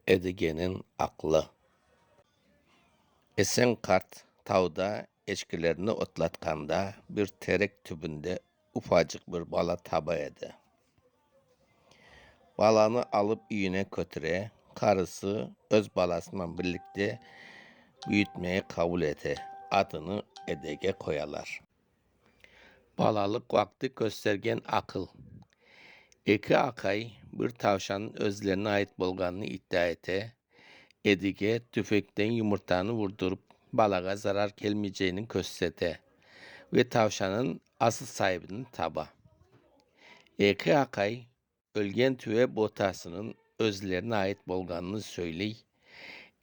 Edige'nin aklı. Esen kart tavda eşkilerini otlatkanda bir terek tübünde ufacık bir bala taba edi. Balanı alıp üyüne götüre, karısı öz balasıyla birlikte büyütmeyi kabul ete. Adını Edege koyalar. Balalık vakti göstergen akıl. Eki akay bir tavşanın özlerine ait bolganını iddia ete. Edige tüfekten yumurtanı vurdurup balaga zarar gelmeyeceğini gösterdi ve tavşanın asıl sahibinin taba. Eki akay ölgen tüve botasının özlerine ait bolganını söyley.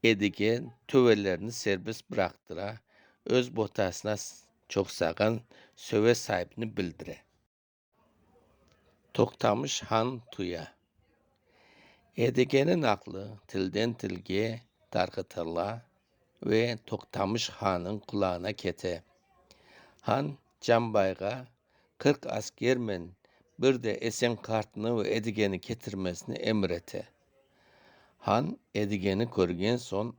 Edige tüvelerini serbest bıraktıra öz botasına çok sagan söve sahibini bildire. Toktamış han tuya. Edige'nin aklı tilden tilge tarkıtırla ve Toktamış Han'ın kulağına kete. Han Canbayga 40 askermen bir de Esen kartını ve Edige'ni getirmesini emrete. Han Edige'ni görgen son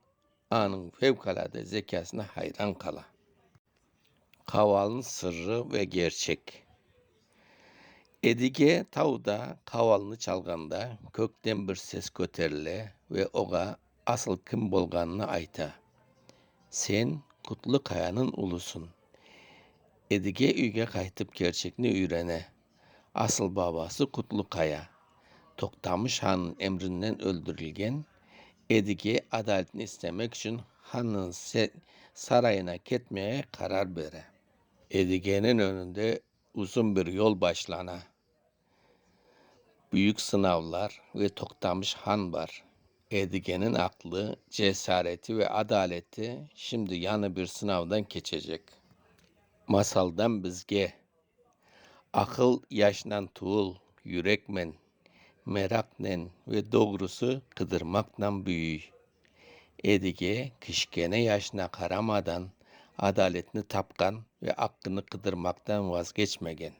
anın fevkalade zekasına hayran kala. Kavalın sırrı ve gerçek. Edige tavda kavalını çalganda kökten bir ses göterile ve oga asıl kim bolganını ayta. Sen Kutlukaya'nın ulusun. Edige üyge kaytıp gerçekini öğrene. Asıl babası Kutlukaya. Toktamış Han'ın emrinden öldürülgen. Edige adaletini istemek için Han'ın sarayına gitmeye karar vere. Edige'nin önünde uzun bir yol başlana. Büyük sınavlar ve Toktamış Han var. Edige'nin aklı, cesareti ve adaleti şimdi yanı bir sınavdan geçecek. Masaldan bizge, akıl yaşnan tuğul, yürekmen, meraknen ve doğrusu kıdırmakla büyüy. Edige kişkene yaşına karamadan adaletini tapkan ve aklını kıdırmaktan vazgeçmegen.